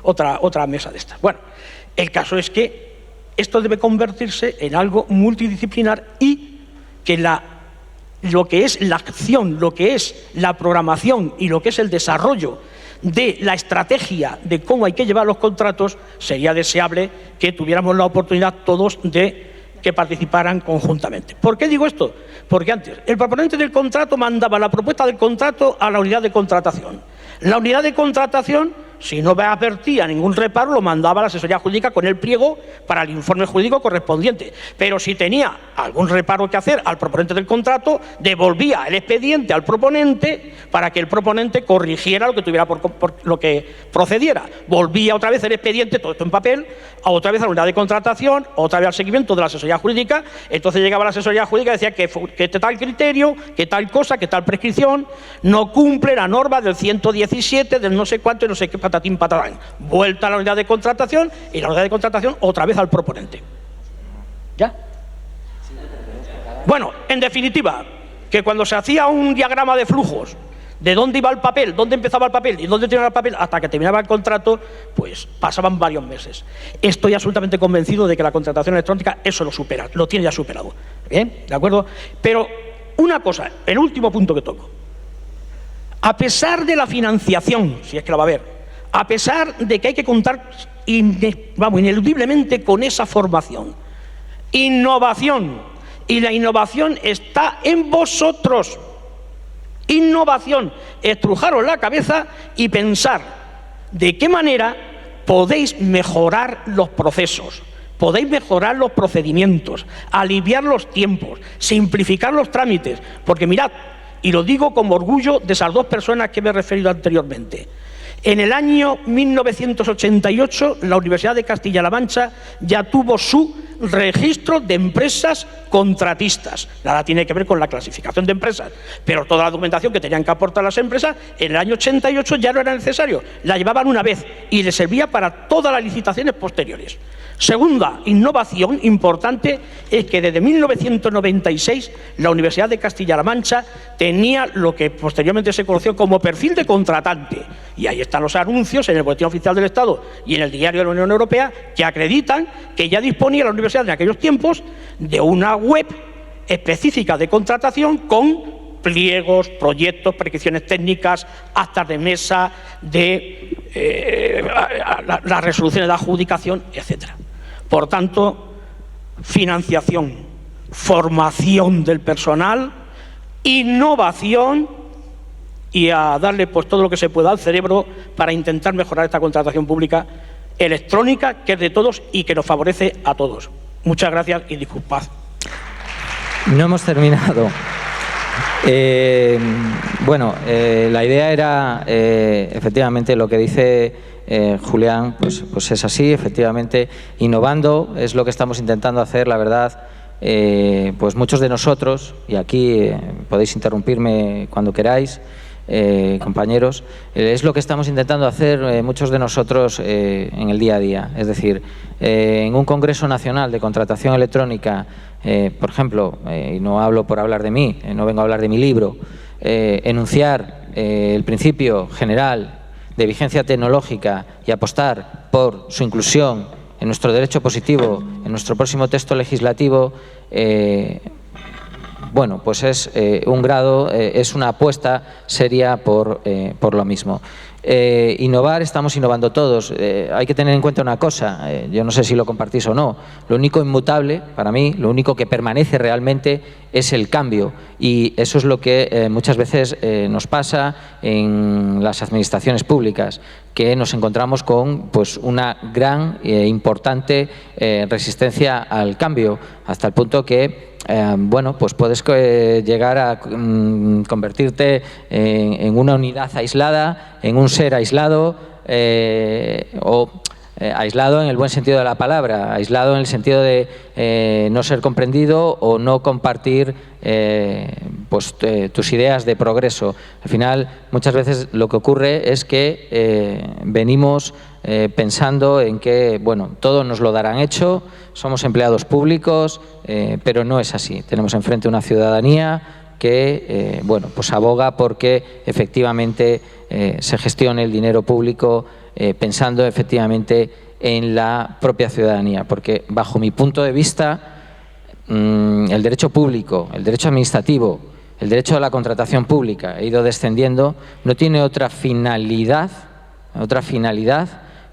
otra mesa de estas. Bueno, el caso es que esto debe convertirse en algo multidisciplinar y que lo que es la acción, lo que es la programación y lo que es el desarrollo de la estrategia de cómo hay que llevar los contratos, sería deseable que tuviéramos la oportunidad todos de que participaran conjuntamente. ¿Por qué digo esto? Porque antes el proponente del contrato mandaba la propuesta del contrato a la unidad de contratación. La unidad de contratación, si no advertía ningún reparo, lo mandaba a la asesoría jurídica con el pliego para el informe jurídico correspondiente. Pero si tenía algún reparo que hacer al proponente del contrato, devolvía el expediente al proponente para que el proponente corrigiera lo que tuviera por lo que procediera. Volvía otra vez el expediente, todo esto en papel, otra vez a la unidad de contratación, otra vez al seguimiento de la asesoría jurídica. Entonces llegaba la asesoría jurídica y decía que tal criterio, que tal cosa, que tal prescripción no cumple la norma del 117, del no sé cuánto y no sé qué, patatín patatán. Vuelta a la unidad de contratación y la unidad de contratación otra vez al proponente. ¿Ya? Bueno, en definitiva, que cuando se hacía un diagrama de flujos de dónde iba el papel, dónde empezaba el papel y dónde terminaba el papel hasta que terminaba el contrato, pues pasaban varios meses. Estoy absolutamente convencido de que la contratación electrónica eso lo supera, lo tiene ya superado. ¿Bien? ¿De acuerdo? Pero una cosa, el último punto que toco. A pesar de la financiación, si es que la va a haber, a pesar de que hay que contar ineludiblemente con esa formación, innovación, y la innovación está en vosotros. Innovación, estrujaros la cabeza y pensar de qué manera podéis mejorar los procesos, podéis mejorar los procedimientos, aliviar los tiempos, simplificar los trámites, porque mirad, y lo digo con orgullo de esas dos personas que me he referido anteriormente. En el año 1988, la Universidad de Castilla-La Mancha ya tuvo su registro de empresas contratistas. Nada tiene que ver con la clasificación de empresas, pero toda la documentación que tenían que aportar las empresas, en el año 88 ya no era necesario. La llevaban una vez y les servía para todas las licitaciones posteriores. Segunda innovación importante es que desde 1996 la Universidad de Castilla-La Mancha tenía lo que posteriormente se conoció como perfil de contratante. Y ahí están los anuncios en el Boletín Oficial del Estado y en el Diario de la Unión Europea que acreditan que ya disponía la universidad en aquellos tiempos de una web específica de contratación con pliegos, proyectos, prescripciones técnicas, actas de mesa, de las resoluciones de adjudicación, etcétera. Por tanto, financiación, formación del personal, innovación y a darle pues todo lo que se pueda al cerebro para intentar mejorar esta contratación pública electrónica que es de todos y que nos favorece a todos. Muchas gracias y disculpad.
No hemos terminado. La idea era, efectivamente, lo que dice Julián, pues es así, efectivamente, innovando es lo que estamos intentando hacer, la verdad. Pues muchos de nosotros, y aquí podéis interrumpirme cuando queráis, compañeros, es lo que estamos intentando hacer muchos de nosotros en el día a día. Es decir, en un Congreso Nacional de Contratación Electrónica, por ejemplo, y no hablo por hablar de mí, no vengo a hablar de mi libro, enunciar el principio general de vigencia tecnológica y apostar por su inclusión en nuestro derecho positivo, en nuestro próximo texto legislativo, bueno, pues es un grado, es una apuesta seria por lo mismo. Innovar, estamos innovando todos. Hay que tener en cuenta una cosa, yo no sé si lo compartís o no, lo único inmutable para mí, lo único que permanece realmente es el cambio, y eso es lo que muchas veces nos pasa en las administraciones públicas, que nos encontramos con pues una gran e importante resistencia al cambio, hasta el punto que bueno, pues puedes llegar a convertirte en una unidad aislada, en un ser aislado, aislado en el buen sentido de la palabra, aislado en el sentido de no ser comprendido o no compartir pues, tus ideas de progreso. Al final, muchas veces lo que ocurre es que venimos pensando en que, bueno, todo nos lo darán hecho, somos empleados públicos, pero no es así. Tenemos enfrente una ciudadanía que, bueno, pues aboga porque efectivamente se gestione el dinero público pensando efectivamente en la propia ciudadanía, porque bajo mi punto de vista el derecho público, el derecho administrativo, el derecho a la contratación pública ha ido descendiendo, no tiene otra finalidad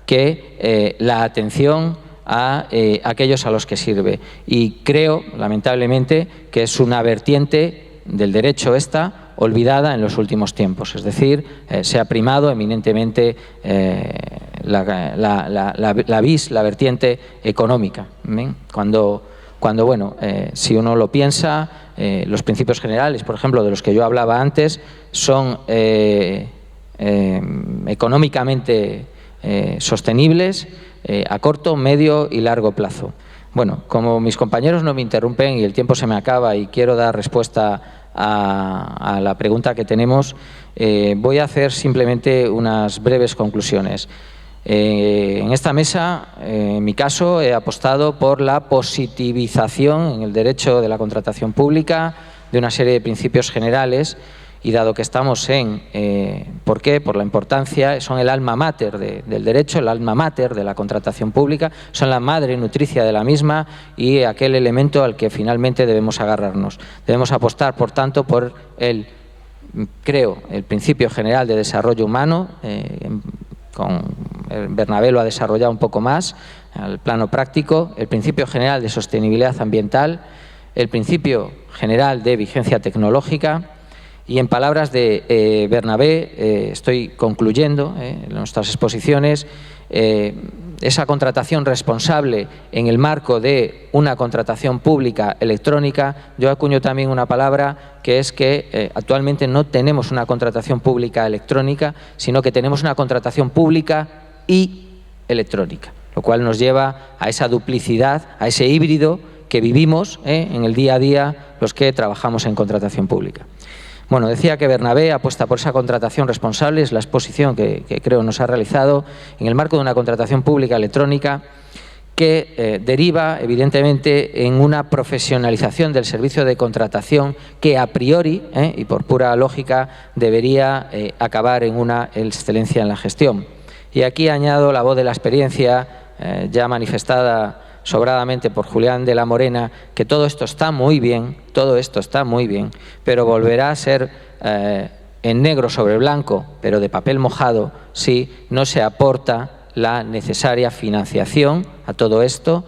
que la atención a aquellos a los que sirve. Y creo, lamentablemente, que es una vertiente del derecho esta olvidada en los últimos tiempos. Es decir, se ha primado eminentemente la vertiente económica. Cuando bueno, si uno lo piensa, los principios generales, por ejemplo, de los que yo hablaba antes, son económicamente sostenibles a corto, medio y largo plazo. Bueno, como mis compañeros no me interrumpen y el tiempo se me acaba y quiero dar respuesta a la pregunta que tenemos, voy a hacer simplemente unas breves conclusiones. En esta mesa, en mi caso, he apostado por la positivización en el derecho de la contratación pública de una serie de principios generales, y dado que estamos en, ¿por qué? Por la importancia, son el alma mater del derecho, el alma mater de la contratación pública, son la madre nutricia de la misma y aquel elemento al que finalmente debemos agarrarnos. Debemos apostar, por tanto, por el principio general de desarrollo humano, Bernabé lo ha desarrollado un poco más al plano práctico, el principio general de sostenibilidad ambiental, el principio general de vigencia tecnológica. Y en palabras de Bernabé, estoy concluyendo nuestras exposiciones, esa contratación responsable en el marco de una contratación pública electrónica. Yo acuño también una palabra que es que actualmente no tenemos una contratación pública electrónica, sino que tenemos una contratación pública y electrónica, lo cual nos lleva a esa duplicidad, a ese híbrido que vivimos en el día a día los que trabajamos en contratación pública. Bueno, decía que Bernabé apuesta por esa contratación responsable, es la exposición que creo nos ha realizado en el marco de una contratación pública electrónica que deriva evidentemente en una profesionalización del servicio de contratación que a priori y por pura lógica debería acabar en una excelencia en la gestión. Y aquí añado la voz de la experiencia ya manifestada sobradamente por Julián de la Morena, que todo esto está muy bien, pero volverá a ser en negro sobre blanco, pero de papel mojado, si no se aporta la necesaria financiación a todo esto,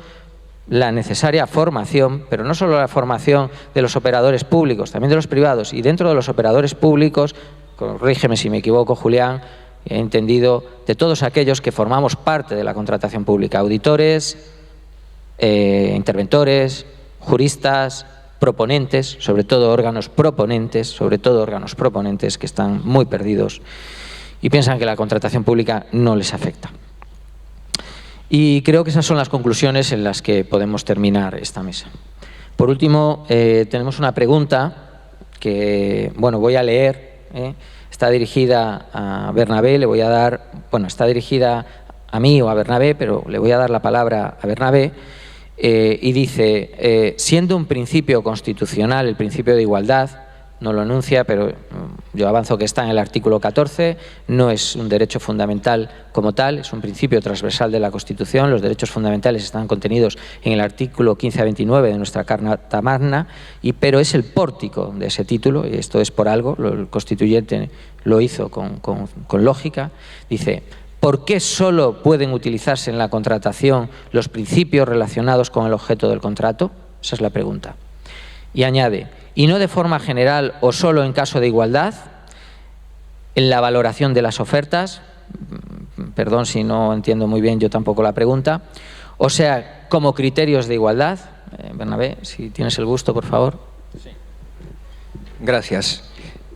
la necesaria formación, pero no solo la formación de los operadores públicos, también de los privados, y dentro de los operadores públicos, corrígeme si me equivoco, Julián, he entendido, de todos aquellos que formamos parte de la contratación pública, auditores, interventores, juristas, proponentes, sobre todo órganos proponentes que están muy perdidos y piensan que la contratación pública no les afecta. Y creo que esas son las conclusiones en las que podemos terminar esta mesa. Por último, tenemos una pregunta que, bueno, voy a leer, está dirigida a Bernabé, le voy a dar, bueno, está dirigida a mí o a Bernabé, pero le voy a dar la palabra a Bernabé. Y dice, siendo un principio constitucional el principio de igualdad, no lo enuncia, pero yo avanzo que está en el artículo 14, no es un derecho fundamental como tal, es un principio transversal de la Constitución. Los derechos fundamentales están contenidos en el artículo 15 a 29 de nuestra Carta Magna, pero es el pórtico de ese título, y esto es por algo, el constituyente lo hizo con lógica. Dice: ¿por qué solo pueden utilizarse en la contratación los principios relacionados con el objeto del contrato? Esa es la pregunta. Y añade: y no de forma general o solo en caso de igualdad, en la valoración de las ofertas. Perdón si no entiendo muy bien yo tampoco la pregunta. O sea, como criterios de igualdad. Bernabé, si tienes el gusto, por favor.
Sí. Gracias.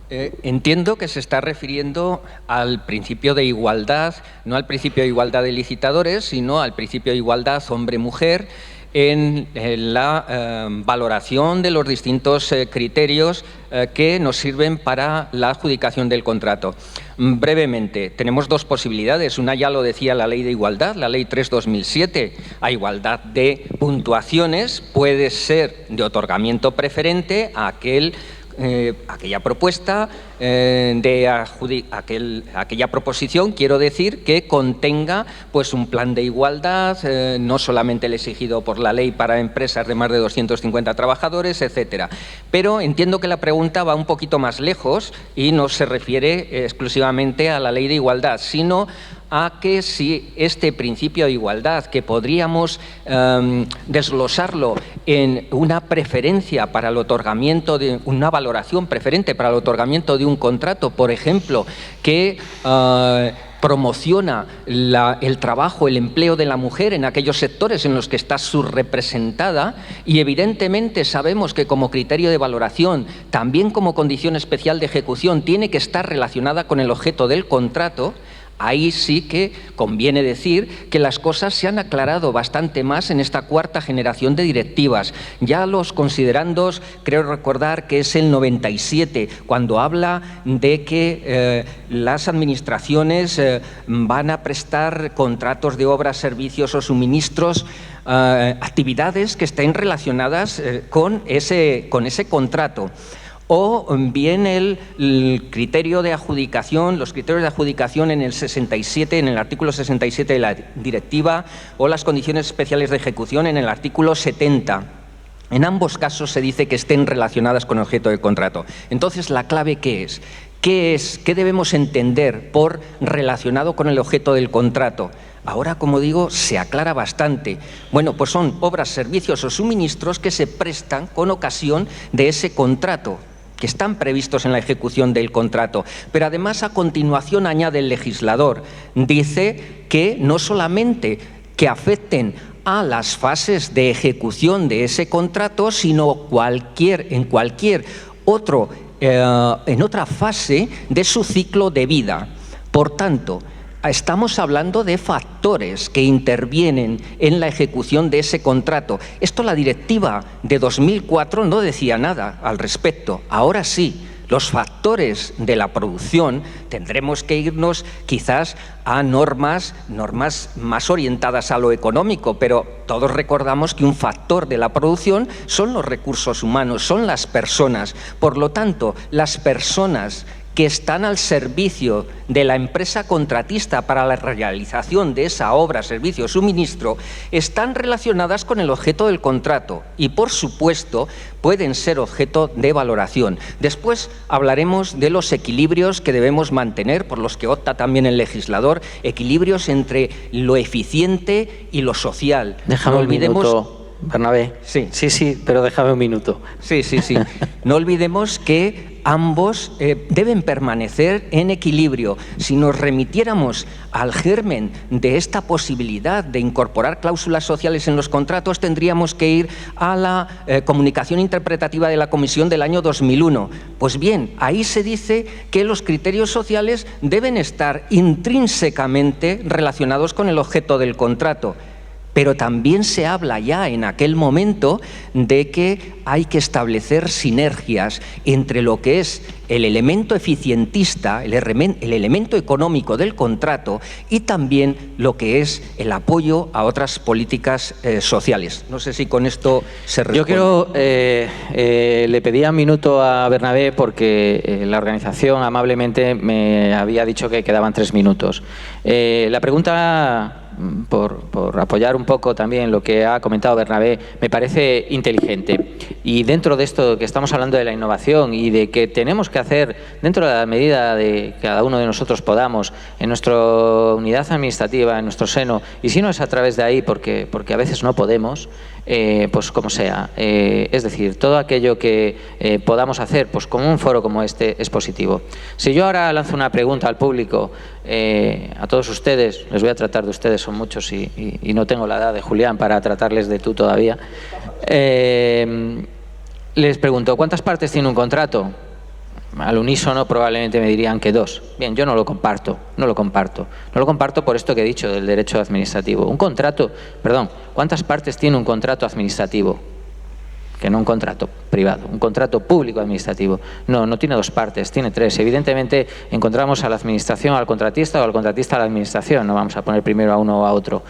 Entiendo que se está refiriendo al principio de igualdad, no al principio de igualdad de licitadores, sino al principio de igualdad hombre-mujer, en la valoración de los distintos criterios que nos sirven para la adjudicación del contrato. Brevemente, tenemos dos posibilidades. Una ya lo decía la Ley de Igualdad, la Ley 3/2007. A igualdad de puntuaciones puede ser de otorgamiento preferente a aquella propuesta aquella proposición, quiero decir, que contenga pues un plan de igualdad, no solamente el exigido por la ley para empresas de más de 250 trabajadores, etcétera. Pero entiendo que la pregunta va un poquito más lejos y no se refiere exclusivamente a la ley de igualdad, sino a que si este principio de igualdad, que podríamos desglosarlo en una preferencia para el otorgamiento de una valoración preferente para el otorgamiento de un contrato, por ejemplo, que promociona el trabajo, el empleo de la mujer en aquellos sectores en los que está subrepresentada, y evidentemente sabemos que como criterio de valoración, también como condición especial de ejecución, tiene que estar relacionada con el objeto del contrato. Ahí sí que conviene decir que las cosas se han aclarado bastante más en esta cuarta generación de directivas. Ya los considerandos, creo recordar que es el 97, cuando habla de que las administraciones van a prestar contratos de obras, servicios o suministros, actividades que estén relacionadas con ese contrato. O bien el criterio de adjudicación, los criterios de adjudicación en el 67, en el artículo 67 de la directiva, o las condiciones especiales de ejecución en el artículo 70. En ambos casos se dice que estén relacionadas con el objeto del contrato. Entonces, ¿la clave qué es? ¿Qué debemos entender por relacionado con el objeto del contrato? Ahora, como digo, se aclara bastante. Bueno, pues son obras, servicios o suministros que se prestan con ocasión de ese contrato, que están previstos en la ejecución del contrato. Pero además, a continuación, añade el legislador, dice que no solamente que afecten a las fases de ejecución de ese contrato, sino en cualquier otra fase de su ciclo de vida. Por tanto, estamos hablando de factores que intervienen en la ejecución de ese contrato. Esto la directiva de 2004 no decía nada al respecto. Ahora sí, los factores de la producción tendremos que irnos quizás a normas más orientadas a lo económico, pero todos recordamos que un factor de la producción son los recursos humanos, son las personas. Por lo tanto, las personas que están al servicio de la empresa contratista para la realización de esa obra, servicio o suministro, están relacionadas con el objeto del contrato y, por supuesto, pueden ser objeto de valoración. Después hablaremos de los equilibrios que debemos mantener, por los que opta también el legislador, equilibrios entre lo eficiente y lo social.
Déjame un minuto, Bernabé. Sí, pero déjame un minuto.
Sí. No olvidemos que ambos deben permanecer en equilibrio. Si nos remitiéramos al germen de esta posibilidad de incorporar cláusulas sociales en los contratos, tendríamos que ir a la comunicación interpretativa de la Comisión del año 2001. Pues bien, ahí se dice que los criterios sociales deben estar intrínsecamente relacionados con el objeto del contrato. Pero también se habla ya en aquel momento de que hay que establecer sinergias entre lo que es el elemento eficientista, el elemento económico del contrato y también lo que es el apoyo a otras políticas sociales. No sé si con esto se responde.
Yo quiero, le pedía un minuto a Bernabé porque la organización amablemente me había dicho que quedaban 3 minutos. La pregunta, por apoyar un poco también lo que ha comentado Bernabé, me parece inteligente. Y dentro de esto que estamos hablando de la innovación y de que tenemos que hacer, dentro de la medida de cada uno de nosotros podamos, en nuestra unidad administrativa, en nuestro seno, y si no es a través de ahí porque a veces no podemos, pues como sea. Es decir, todo aquello que podamos hacer, pues como un foro como este, es positivo. Si yo ahora lanzo una pregunta al público, a todos ustedes, les voy a tratar de ustedes, son muchos y no tengo la edad de Julián para tratarles de tú todavía, les pregunto, ¿cuántas partes tiene un contrato? Al unísono probablemente me dirían que 2. Bien, yo no lo comparto, no lo comparto. No lo comparto por esto que he dicho del derecho administrativo. Un contrato, perdón, ¿cuántas partes tiene un contrato administrativo? Que no un contrato privado, un contrato público administrativo. No tiene 2 partes, tiene 3. Evidentemente encontramos a la administración al contratista o al contratista a la administración, no vamos a poner primero a uno o a otro.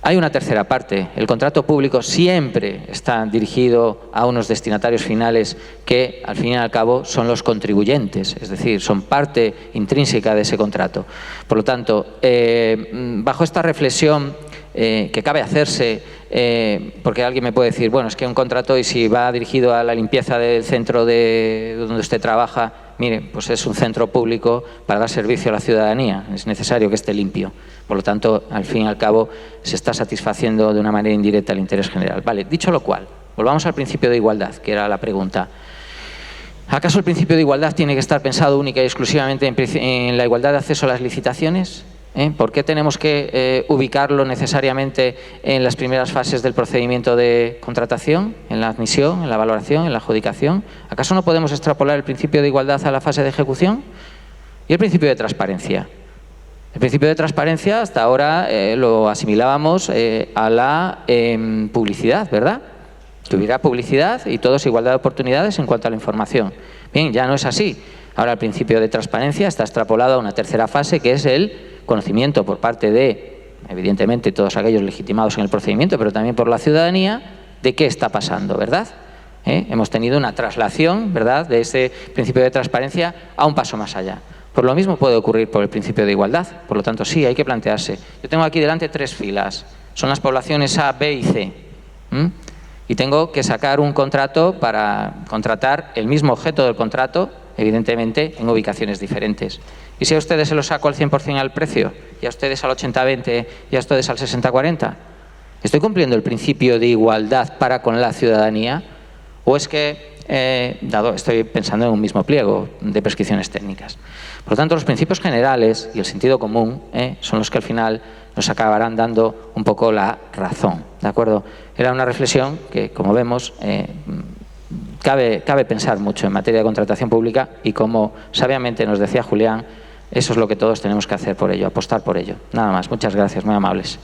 Hay una tercera parte. El contrato público siempre está dirigido a unos destinatarios finales que, al fin y al cabo, son los contribuyentes, es decir, son parte intrínseca de ese contrato. Por lo tanto, bajo esta reflexión que cabe hacerse, porque alguien me puede decir, bueno, es que un contrato, y si va dirigido a la limpieza del centro de donde usted trabaja, mire, pues es un centro público para dar servicio a la ciudadanía, es necesario que esté limpio. Por lo tanto, al fin y al cabo, se está satisfaciendo de una manera indirecta el interés general. Vale, dicho lo cual, volvamos al principio de igualdad, que era la pregunta. ¿Acaso el principio de igualdad tiene que estar pensado única y exclusivamente en la igualdad de acceso a las licitaciones? ¿Por qué tenemos que ubicarlo necesariamente en las primeras fases del procedimiento de contratación, en la admisión, en la valoración, en la adjudicación? ¿Acaso no podemos extrapolar el principio de igualdad a la fase de ejecución? ¿Y el principio de transparencia? El principio de transparencia hasta ahora lo asimilábamos a la publicidad, ¿verdad? Que hubiera publicidad y todos igualdad de oportunidades en cuanto a la información. Bien, ya no es así. Ahora el principio de transparencia está extrapolado a una tercera fase, que es el conocimiento por parte de, evidentemente, todos aquellos legitimados en el procedimiento, pero también por la ciudadanía, de qué está pasando, ¿verdad? Hemos tenido una traslación, ¿verdad?, de ese principio de transparencia a un paso más allá. Pues lo mismo puede ocurrir por el principio de igualdad. Por lo tanto, sí, hay que plantearse. Yo tengo aquí delante 3 filas. Son las poblaciones A, B y C. Y tengo que sacar un contrato para contratar el mismo objeto del contrato, evidentemente, en ubicaciones diferentes. ¿Y si a ustedes se lo saco al 100% al precio? ¿Y a ustedes al 80-20? ¿Y a ustedes al 60-40? ¿Estoy cumpliendo el principio de igualdad para con la ciudadanía? ¿O es que estoy pensando en un mismo pliego de prescripciones técnicas? Por lo tanto, los principios generales y el sentido común son los que al final nos acabarán dando un poco la razón, ¿de acuerdo? Era una reflexión que, como vemos, cabe pensar mucho en materia de contratación pública y, como sabiamente nos decía Julián, eso es lo que todos tenemos que hacer por ello, apostar por ello. Nada más. Muchas gracias, muy amables.